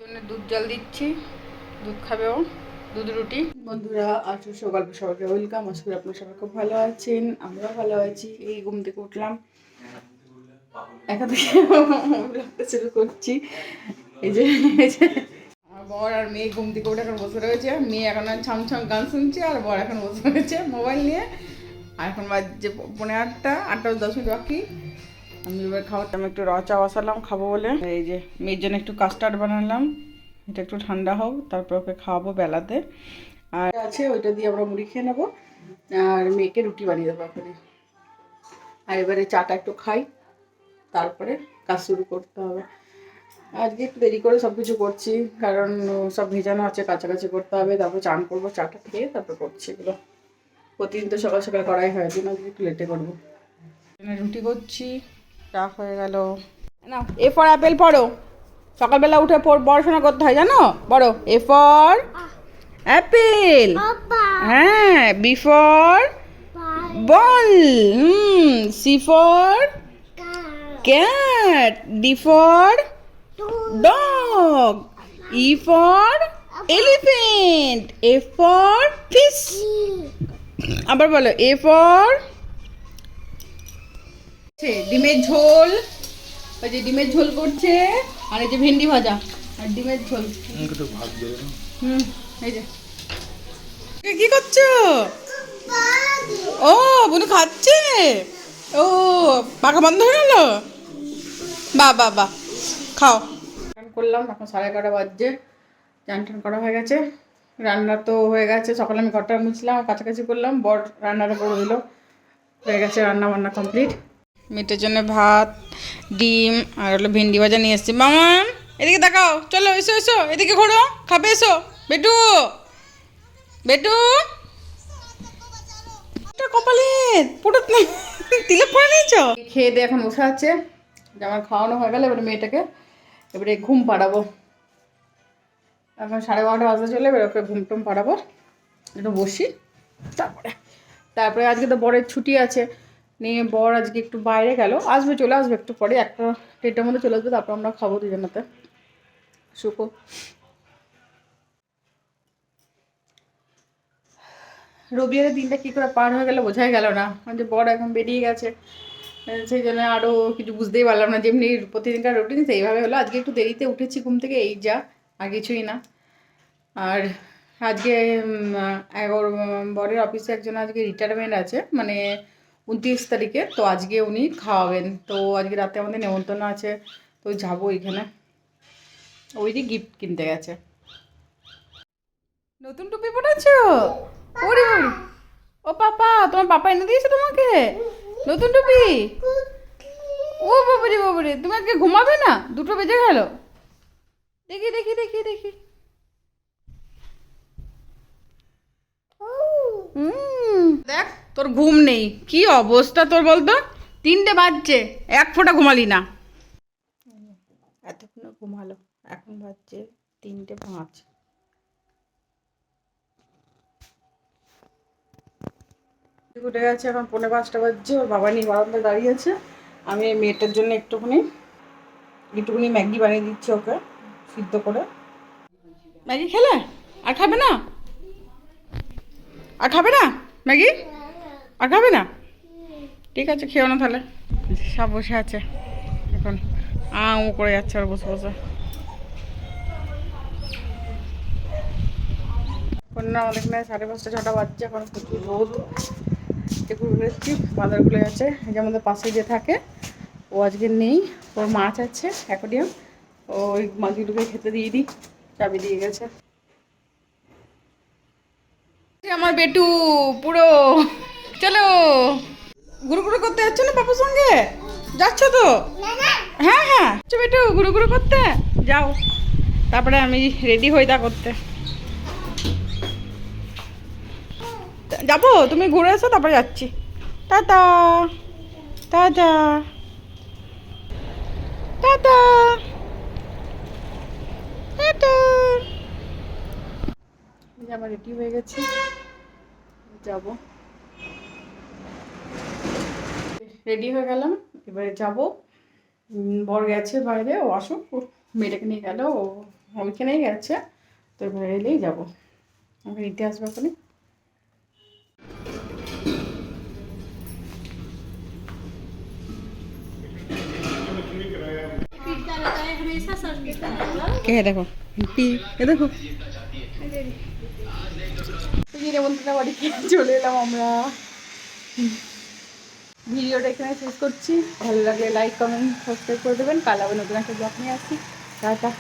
দুধ জল দিচ্ছি, দুধ খাবে ও, দুধ রুটি। বন্ধুরা আজ সকাল সবাইকে ওয়েলকাম। আশা করি আপনারা সবাই খুব ভালো আছেন, আমরাও ভালো আছি। এই ঘুম থেকে উঠলাম, একা থেকে শুরু করছি। এই যে আমার বর আর মেয়ে ঘুম থেকে উঠে এখন বসে রয়েছে। মেয়ে এখন ছাম ছাম গান শুনছে, আর বর এখন বসে রয়েছে মোবাইল নিয়ে। আর এখন বাজছে 8:30, 8:10 বাকি। আমি এবার খাওয়াতে আমি একটু র চা বসালাম খাবো বলে। এই যে মেয়ের জন্য একটু কাস্টার্ড বানালাম, এটা একটু ঠান্ডা হোক তারপর ওকে খাওয়াবো বেলাতে। আর আছে ওইটা দিয়ে আমরা মুড়ি খেয়ে নেবো, আর মেয়েকে রুটি বানিয়ে দেবো এখন। আর এবারে চাটা একটু খাই, তারপরে কাজ শুরু করতে হবে। আজকে একটু দেরি করে সব কিছু করছি, কারণ সব ভেজানো আছে, কাছাকাছি করতে হবে, তারপর চান করবো, চাটা খেয়ে তারপর করছি এগুলো। প্রতিদিন তো সকাল সকাল করাই হয়, দিন আজকে একটু লেটে করবো। রুটি করছি, চা হয়ে গেল। না, এ ফর অ্যাপেল পড়ো, সকালবেলা উঠে পড়াশোনা করতে হয় জানো। বড় এ ফর অ্যাপেল, হ্যাঁ, B for ball, C for cat, D for dog, E for elephant, A for fish. আবার বলো এ ফর ডিমের ঝোল। ওই যে ডিমের ঝোল করছে, আর এই যে ভেন্ডি ভাজা আর ডিমের ঝোল। এই যে কি করছো? ও বুনু খাচ্ছে। ও পাখা বন্ধ হয়ে গেল। বা বা বা, খাও। চান করলাম, এখন 11:30 বাজছে। চান টান করা হয়ে গেছে, রান্না তো হয়ে গেছে। সকালে আমি ঘরটা মুছলাম, কাছাকাছি করলাম, বর রান্নাটা করে দিল, হয়ে গেছে রান্না বান্না কমপ্লিট। মেয়েটার জন্য ভাত, ডিম আর হলো ভেন্ডি ভাজা নিয়ে এসেছি। মামা এদিকে তাকাও, চলো এসো এসো, এদিকে ঘোরো, খাবে এসো। বেটু বেটু, কপালে পুরো তিলে পড়ে নিয়েছ। খেয়ে দিয়ে এখন বসে আছে। আমার খাওয়ানো হয়ে গেল, এবারে মেয়েটাকে এবারে ঘুম পাড়াবো। এখন 12:30 বাজতে চলে, এবার ওকে ঘুম টুম পাড়াবো, একটু বসি। তারপরে আজকে তো বরের ছুটি আছে, নিয়ে বর আজকে একটু বাইরে গেল, আসবে, চলে আসবে একটু পরে, 1-1:30টার মধ্যে চলে আসবে। তারপর আমরা খাবো দুজনাতে শুকো। রবিবারের দিনটা কী করে পার হয়ে গেল বোঝাই গেল না, যে বর এখন বেরিয়ে গেছে, সেই জন্য আরও কিছু বুঝতেই পারলাম না। যেমনি প্রতিদিনকার রুটিন সেইভাবে হলো। আজকে একটু দেরিতে উঠেছি ঘুম থেকে, এই যা, আর কিছুই না। আর আজকে বরের অফিসে একজন আজকে রিটায়ারমেন্ট আছে, মানে 29 তারিখে, তো আজকে উনি খাওয়াবেন। তো আজকে রাতে আমাদের নেমন্তন্ন আছে, তো যাবো ওইখানে। ওই দিকে গিফট কিনতে গেছে। নতুন টুপি পরেছ? ওরে ও পাপা, তোমার পাপা এনে দিয়েছে তোমাকে নতুন টুপি? ও বাবারে বাবারে, তুমি আজকে ঘুমাবে না? 2টো বেজে গেল। দেখি দেখি দেখি দেখি। দেখ তোর ঘুম নেই, কি অবস্থা তোর বলতো। 3টে বাজছে, 1 ফোঁটা ঘুমালি না। এতক্ষণ ঘুমালো, এখন বাজছে 3টে 5। উঠে গেছে, এখন 4:45 বাজছে। ওর বাবা নিয়ে বারান্দায় দাঁড়িয়ে আছে। আমি মেয়েটার জন্য একটুখানি ম্যাগি বানিয়ে দিচ্ছি ওকে, সিদ্ধ করে। ম্যাগি খেলে আর খাবে না? আর খাবে না ম্যাগি? আর খাবে না? ঠিক আছে, খেও না তাহলে। সব বসে আছে এখন, ও করে যাচ্ছে আর বসে বসে। এখন না আমাদের এখানে 5:30-6টা বাজছে, এখন প্রচুর রোদ। একটু এসেছি, বাজারগুলো আছে, এই যে আমাদের পাশে যে থাকে, ও আজকে নেই, ওর মাছ আছে অ্যাকোয়ারিয়াম, ওই মাছগুলোকে খেতে দিয়ে দিই, চাবি দিয়ে গেছে। আমার বেটু পুরো, চলো ঘুরু ঘুরু করতে যাচ্ছ না পাপুর সঙ্গে? যাচ্ছ তো? হ্যাঁ হ্যাঁ, বেটু ঘুরু ঘুরু করতে যাও, তারপরে আমি রেডি হই তা করতে যাবো। তুমি ঘুরে এসো, তারপরে যাচ্ছি। Tata tata tata tata. আমার রেডি হয়ে গেছি, যাব, রেডি হয়ে গেলাম, এবারে যাব। বর গেছে বাইরে, ও আসুক, মেয়েটাকে নিয়ে গেল, ও ওইখানেই গেছে, তো এবার এলেই যাবো, আমাকে নিতে আসবে ওখানে। কে দেখো এ দেখো বন্ধুরা বাড়ি চলে এলাম আমরা। ভিডিওটা এখানে শেষ করছি, ভালো লাগলে লাইক কমেন্ট সাবস্ক্রাইব করে দেবেন। কাল আবার নতুন একটা ব্লগ নিয়ে আসছি। টাটা।